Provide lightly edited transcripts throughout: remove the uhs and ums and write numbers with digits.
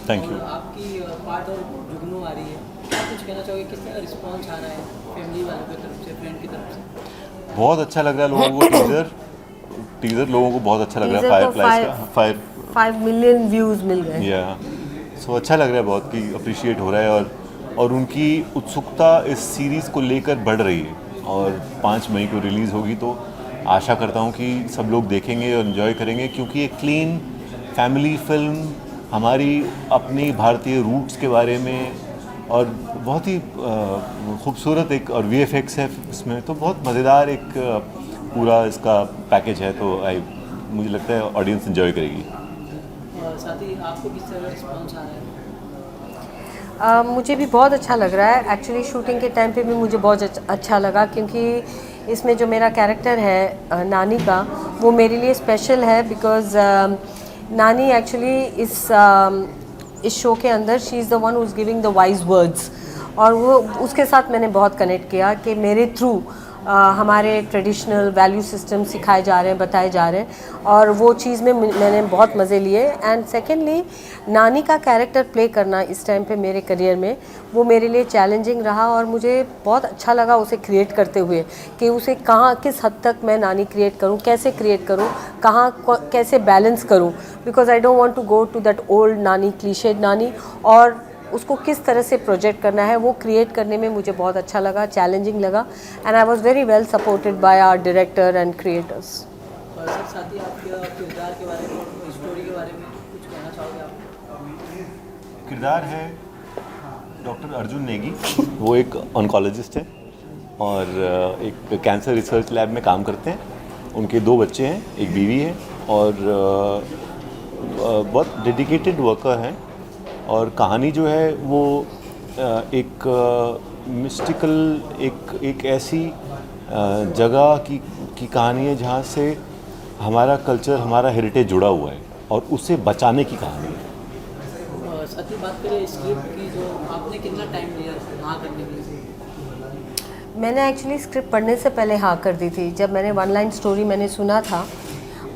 Thank you. आपकी part और जुगनू आ रही है, क्या कुछ कहना चाहोगे, किस तरह रिस्पॉन्स आ रहा है फैमिली वालों की तरफ से, फ्रेंड की तरफ से? बहुत अच्छा लग रहा है लोगों को। टीज़र टीज़र लोगों को बहुत अच्छा लग रहा है। टीजर फायर को फ्लाइज का 5 मिलियन व्यूज मिल गए। या सो अच्छा लग रहा है बहुत कि अप्रिशिएट हो रहा है, और उनकी उत्सुकता इस सीरीज़ को लेकर बढ़ रही है। और 5 मई को रिलीज़ होगी, तो आशा करता हूँ कि सब लोग देखेंगे और इन्जॉय करेंगे, क्योंकि एक क्लीन फैमिली फिल्म हमारी अपनी भारतीय रूट्स के बारे में, और बहुत ही खूबसूरत एक, और वीएफएक्स है इसमें, तो बहुत मज़ेदार एक पूरा इसका पैकेज है। तो मुझे लगता है ऑडियंस इन्जॉय करेगी। और साथ ही आपको किस तरह रिस्पॉन्स आ रहा है? मुझे भी बहुत अच्छा लग रहा है। एक्चुअली शूटिंग के टाइम पे भी मुझे बहुत अच्छा लगा, क्योंकि इसमें जो मेरा कैरेक्टर है नानी का, वो मेरे लिए स्पेशल है। बिकॉज़ नानी एक्चुअली इस शो के अंदर she is the one who is giving the wise words, और वो उसके साथ मैंने बहुत कनेक्ट किया कि मेरे थ्रू हमारे ट्रेडिशनल वैल्यू सिस्टम सिखाए जा रहे हैं, बताए जा रहे हैं, और वो चीज़ में मैंने बहुत मज़े लिए। एंड सेकेंडली, नानी का कैरेक्टर प्ले करना इस टाइम पे मेरे करियर में, वो मेरे लिए चैलेंजिंग रहा, और मुझे बहुत अच्छा लगा उसे क्रिएट करते हुए कि उसे कहाँ किस हद तक मैं नानी क्रिएट करूँ, कैसे क्रिएट करूँ, कहाँ कैसे बैलेंस करूँ। Because I don't want to go to that old नानी, क्लीशेड नानी, और उसको किस तरह से प्रोजेक्ट करना है वो क्रिएट करने में मुझे बहुत अच्छा लगा, चैलेंजिंग लगा। And I was very well supported by our director and creators. और सर साथ ही आपके किरदार के बारे में, स्टोरी के बारे में कुछ कहना चाहोगे आप? किरदार है डॉक्टर अर्जुन नेगी। वो एक ऑन्कोलॉजिस्ट है और एक कैंसर रिसर्च लैब में काम करते हैं। उनके 2 बच्चे हैं, एक बीवी है, और बहुत डेडिकेटेड वर्कर हैं। और कहानी जो है वो एक मिस्टिकल, एक ऐसी जगह की कहानी है जहाँ से हमारा कल्चर, हमारा हेरिटेज जुड़ा हुआ है, और उसे बचाने की कहानी है। साथ ही बात करें स्क्रिप्ट की, जो आपने कितना टाइम लिया हाँ करने के लिए? मैंने एक्चुअली स्क्रिप्ट पढ़ने से पहले हाँ कर दी थी। जब मैंने 1 लाइन स्टोरी मैंने सुना था,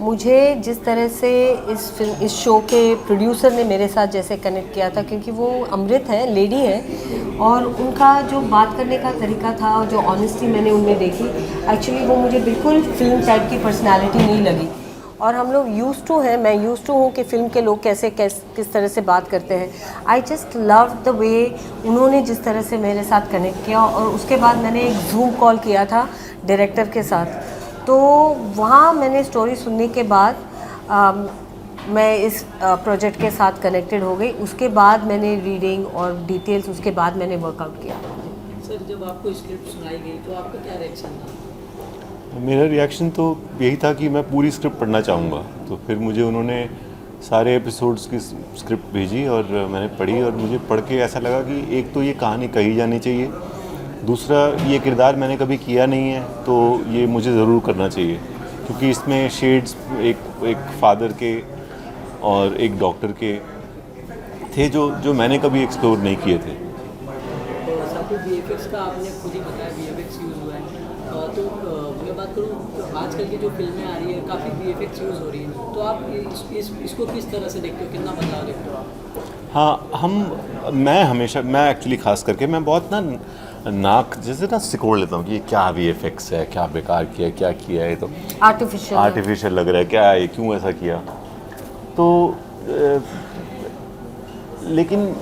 मुझे जिस तरह से इस शो के प्रोड्यूसर ने मेरे साथ जैसे कनेक्ट किया था, क्योंकि वो अमृत है, लेडी है, और उनका जो बात करने का तरीका था और जो ऑनेस्टी मैंने उनमें देखी, एक्चुअली वो मुझे बिल्कुल फिल्म टाइप की पर्सनालिटी नहीं लगी। और हम लोग यूज्ड टू हैं, मैं यूज्ड टू हूँ कि फ़िल्म के लोग किस तरह से बात करते हैं। I just love the way उन्होंने जिस तरह से मेरे साथ कनेक्ट किया। और उसके बाद मैंने एक जूम कॉल किया था डायरेक्टर के साथ, तो वहाँ मैंने स्टोरी सुनने के बाद मैं इस प्रोजेक्ट के साथ कनेक्टेड हो गई। उसके बाद मैंने रीडिंग और डिटेल्स, उसके बाद मैंने वर्कआउट किया। सर जब आपको स्क्रिप्ट सुनाई गई तो आपका क्या रिएक्शन था? मेरा रिएक्शन तो यही था कि मैं पूरी स्क्रिप्ट पढ़ना चाहूँगा। तो फिर मुझे उन्होंने सारे एपिसोड्स की स्क्रिप्ट भेजी और मैंने पढ़ी, और मुझे पढ़ के ऐसा लगा कि एक तो ये कहानी कही जानी चाहिए, दूसरा ये किरदार मैंने कभी किया नहीं है, तो ये मुझे ज़रूर करना चाहिए, क्योंकि इसमें शेड्स एक फादर के और एक डॉक्टर के थे जो मैंने कभी एक्सप्लोर नहीं किए थे। तो साथ ही वीएफएक्स का आपने खुद ही बताया, वीएफएक्स यूज़ हुआ है, तो मैं बात करूँ तो आजकल की जो फिल्में आ रही है काफ़ी वीएफएक्स यूज़ हो रही है, तो आप इसको किस तरह से देखते हो, कितना बदलाव देखते हो आप? हाँ, मैं एक्चुअली ख़ास करके मैं बहुत नाक जैसे सिकोड़ लेता हूँ कि ये क्या वीएफएक्स है, क्या बेकार किया है, क्या किया है, तो आर्टिफिशियल लग रहा है, क्या है, क्यों ऐसा किया। तो लेकिन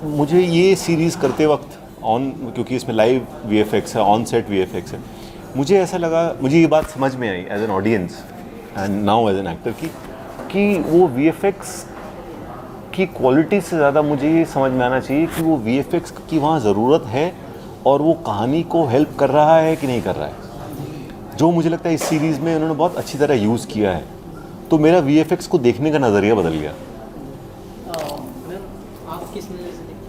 मुझे ये सीरीज़ करते वक्त क्योंकि इसमें लाइव वीएफएक्स है, ऑन सेट वीएफएक्स है, मुझे ऐसा लगा, मुझे ये बात समझ में आई as an audience and now as an actor कि वो वीएफएक्स की क्वालिटी से ज़्यादा मुझे ये समझ में आना चाहिए कि वो वीएफएक्स की वहाँ ज़रूरत है और वो कहानी को हेल्प कर रहा है कि नहीं कर रहा है, जो मुझे लगता है इस सीरीज़ में उन्होंने बहुत अच्छी तरह यूज़ किया है। तो मेरा वीएफएक्स को देखने का नज़रिया बदल गया। मैम आप किस नज़र से देखते हो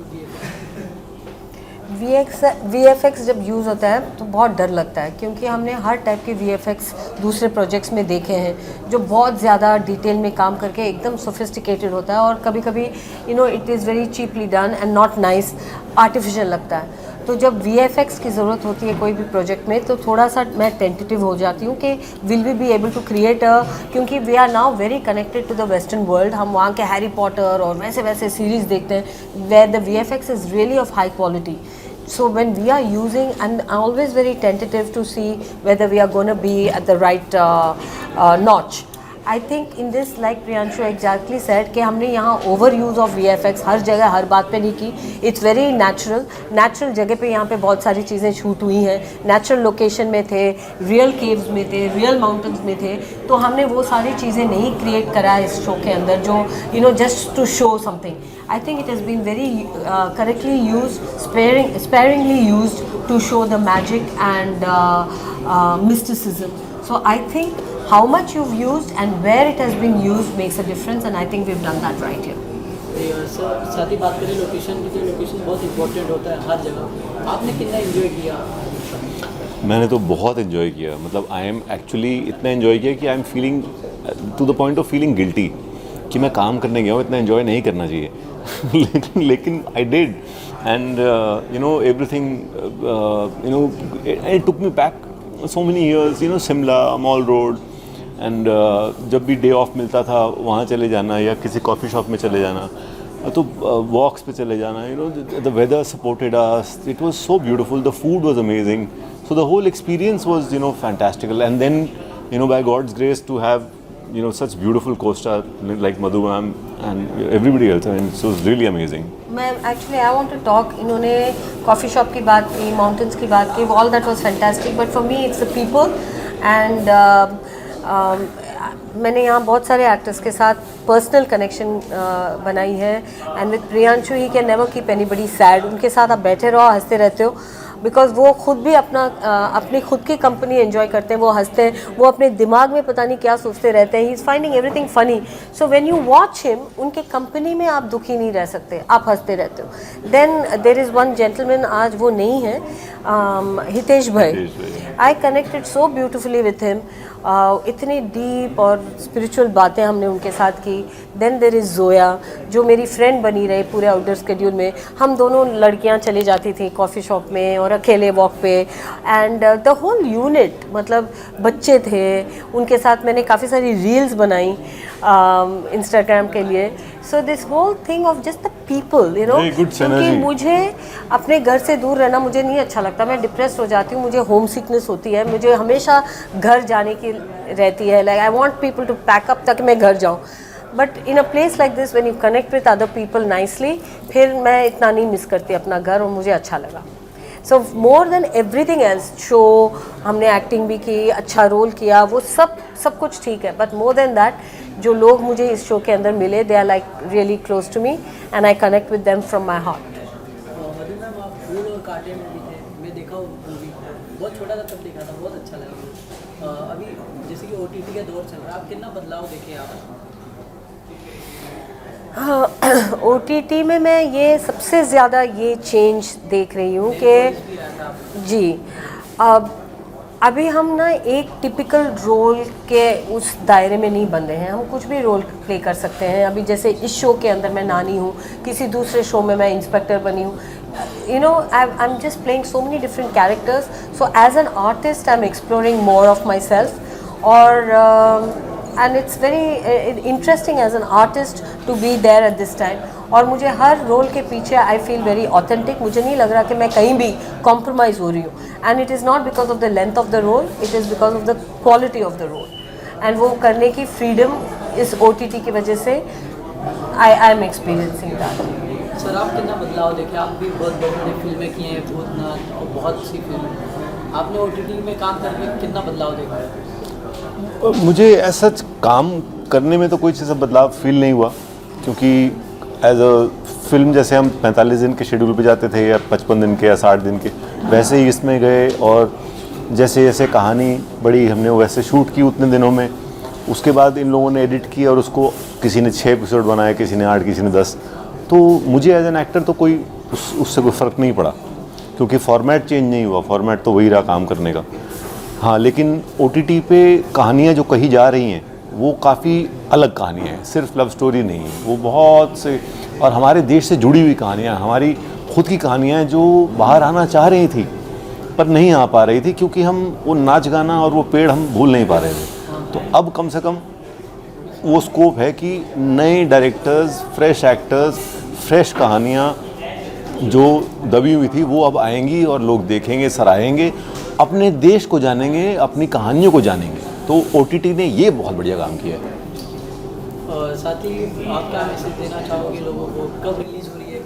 वीएफएक्स जब यूज़ होता है तो बहुत डर लगता है, क्योंकि हमने हर टाइप के वीएफएक्स दूसरे प्रोजेक्ट्स में देखे हैं जो बहुत ज़्यादा डिटेल में काम करके एकदम सोफिस्टिकेटेड होता है, और कभी कभी it is very cheaply done and not nice, artificial लगता है। तो जब VFX की ज़रूरत होती है कोई भी प्रोजेक्ट में तो थोड़ा सा मैं टेंटेटिव हो जाती हूँ कि will we be able to create क्योंकि we are now very connected to the western world. हम वहाँ के हैरी पॉटर और वैसे वैसे सीरीज़ देखते हैं where the VFX is really of high quality. So when we are using, and I'm always very tentative to see whether we are going to be at the right notch. I think in this, like Priyanshu exactly said, कि हमने यहाँ over use of VFX हर जगह हर बात पे नहीं की। It's very natural जगह पे यहाँ पे बहुत सारी चीज़ें शूट हुई हैं, नेचुरल लोकेशन में थे, रियल केव्स में थे, रियल माउंटेन्स में थे। तो हमने वो सारी चीज़ें नहीं क्रिएट करा इस शो के अंदर जो you know just to show something. I think it has been very correctly used, sparingly used to show the magic and mysticism. So I think how much you've used and where it has been used makes a difference, and I think we've done that right here. Sir साथ ही बात करें location की, तो location बहुत important होता है हर जगह। आपने कितना एंजॉय किया? मैंने तो बहुत इन्जॉय किया, मतलब आई एम एक्चुअली इतना इन्जॉय किया कि I am feeling to the point of feeling guilty कि मैं काम करने गया हूँ, इतना इन्जॉय नहीं करना चाहिए लेकिन I did and you know everything you know it took me back so many years, you know Shimla mall road and जब भी डे ऑफ मिलता था वहाँ चले जाना या किसी कॉफ़ी शॉप में चले जाना, तो वॉक्स पे चले जाना, you know the weather supported us, it was so beautiful, the food was amazing, so the whole experience was you know fantastical and then you know by God's grace to have you know such beautiful co-star like Madhu ma'am and everybody else, I mean so it's really amazing. Ma'am, actually I want to talk, इन्होंने coffee shop की बात की, mountains की बात की, all that was fantastic, but for me it's the people and मैंने यहाँ बहुत सारे एक्टर्स के साथ पर्सनल कनेक्शन बनाई है and with Priyanshu he can never keep anybody sad. उनके साथ आप बैठे रहो, हंसते रहते हो, बिकॉज वो खुद भी अपनी खुद की कंपनी एंजॉय करते हैं, वो हंसते हैं, वो अपने दिमाग में पता नहीं क्या सोचते रहते हैं, he is finding everything funny. So when you watch him, उनके कंपनी में आप दुखी नहीं रह सकते, आप हंसते रहते हो। Then there is one gentleman, आज वो नहीं है, हितेश भाई। I connected so beautifully with him, इतनी डीप और स्पिरिचुअल बातें हमने उनके साथ की। देन देर इज़ जोया जो मेरी फ्रेंड बनी रही पूरे आउटडोर स्केड्यूल में। हम दोनों लड़कियां चली जाती थी कॉफ़ी शॉप में और अकेले वॉक पे, एंड द होल यूनिट, मतलब बच्चे थे उनके साथ। मैंने काफ़ी सारी रील्स बनाई इंस्टाग्राम के लिए। So this whole thing of just the people, you know, क्योंकि मुझे अपने घर से दूर रहना मुझे नहीं अच्छा लगता, मैं डिप्रेस हो जाती हूँ, मुझे होम सिकनेस होती है, मुझे हमेशा घर जाने की रहती है, like I want people to pack up ताकि मैं घर जाऊँ। But in a place like this when you connect with other people nicely, फिर मैं इतना नहीं मिस करती अपना घर, और मुझे अच्छा लगा। So more than everything else, so हमने एक्टिंग भी की, अच्छा रोल किया, वो सब कुछ ठीक है, बट मोर देन दैट जो लोग मुझे इस शो के अंदर मिले, they are like really close to me and I connect with them from my heart. Madhu ma'am, आप फूल और कांटे में भी थे, मैं देखा हूँ मूवी, बहुत छोटा था तब देखा था, बहुत अच्छा लगा। अभी जैसे कि OTT का दौर चल रहा है, आप कितना बदलाव देखे आप? हाँ, OTT में मैं ये सबसे ज़्यादा ये चेंज देख रही हूँ कि जी, अभी हम ना एक टिपिकल रोल के उस दायरे में नहीं बंधे हैं, हम कुछ भी रोल प्ले कर सकते हैं। अभी जैसे इस शो के अंदर मैं नानी हूँ, किसी दूसरे शो में मैं इंस्पेक्टर बनी हूँ, you know, I'm just playing so many different characters. So as an artist I'm exploring more of myself, or and it's very interesting as an artist to be there at this time. और मुझे हर role के पीछे I feel very authentic, मुझे नहीं लग रहा कि मैं कहीं भी कॉम्प्रोमाइज़ हो रही हूँ, and it is not because of the length of the role, it is because of the quality of the role, and वो करने की freedom इस OTT की वजह से I am experiencing that. Sir, आप कितना बदलाव देखे? आप भी बहुत बड़ी फिल्में की हैं, बहुत सी फिल्में, आपने OTT में काम करके कितना बदलाव देखा है? मुझे ऐसा काम करने में तो कोई चीज़ बदलाव फील नहीं हुआ, क्योंकि एज अ फिल्म जैसे हम 45 दिन के शेड्यूल पे जाते थे या 55 दिन के या 60 दिन के, वैसे ही इसमें गए, और जैसे जैसे कहानी बड़ी हमने वैसे शूट की उतने दिनों में। उसके बाद इन लोगों ने एडिट किया और उसको किसी ने 6 एपिसोड बनाए, किसी ने 8, किसी ने 10। तो मुझे एज एन एक्टर तो कोई उससे कोई फ़र्क नहीं पड़ा, क्योंकि फॉर्मेट चेंज नहीं हुआ, फॉर्मेट तो वही रहा काम करने का। हाँ, लेकिन OTT पे कहानियाँ जो कही जा रही हैं वो काफ़ी अलग कहानियाँ हैं, सिर्फ लव स्टोरी नहीं है, वो बहुत से और हमारे देश से जुड़ी हुई कहानियाँ, हमारी खुद की कहानियाँ हैं जो बाहर आना चाह रही थी पर नहीं आ पा रही थी, क्योंकि हम वो नाच गाना और वो पेड़ हम भूल नहीं पा रहे थे। तो अब कम से कम वो स्कोप है कि नए डायरेक्टर्स, फ्रेश एक्टर्स, फ्रेश कहानियाँ जो दबी हुई थी वो अब आएंगी और लोग देखेंगे, सराहेंगे, अपने देश को जानेंगे, अपनी कहानियों को जानेंगे। तो OTT ने ये बहुत बढ़िया काम किया है। और साथ ही आप क्या मैसेज देना चाहोगे लोगों को, कब रिलीज़ हो रही है?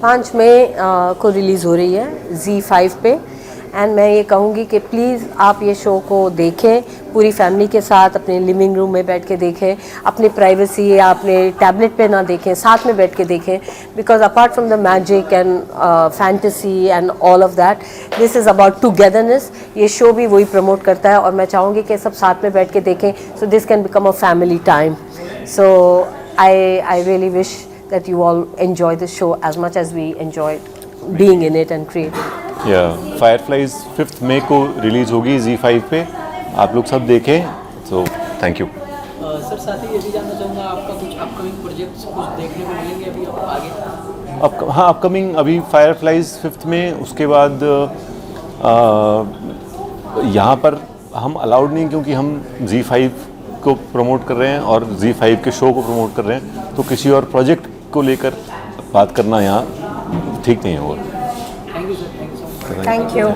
5 मई को रिलीज़ हो रही है ZEE5 पे। एंड मैं ये कहूँगी कि प्लीज़ आप ये शो को देखें पूरी फैमिली के साथ, अपने लिविंग रूम में बैठ के देखें, अपनी प्राइवेसी या अपने टैबलेट पे ना देखें, साथ में बैठ के देखें। Because apart from the magic and fantasy and all of that, this is about togetherness. ये शो भी वही प्रमोट करता है और मैं चाहूँगी कि सब साथ में बैठ के देखें, so this can become a family time. So I really wish that you all enjoy this show as much as we enjoyed being in it and creating it. Fireflies 5th मई को रिलीज़ होगी ZEE5 पे, आप लोग सब देखें। So thank you. Sir साथ ही ये भी जानना चाहूँगा आपका कुछ अपकमिंग प्रोजेक्ट्स कुछ देखने को मिलेंगे अभी आगे? हाँ, अपकमिंग अभी Fireflies 5th में, उसके बाद यहाँ पर हम अलाउड नहीं, क्योंकि हम ZEE5 को प्रमोट कर रहे हैं और ZEE5 के शो को प्रमोट कर रहे हैं, तो किसी और प्रोजेक्ट को लेकर बात करना यहाँ ठीक नहीं होगा। Thank you sir, thank you so much. Thank you.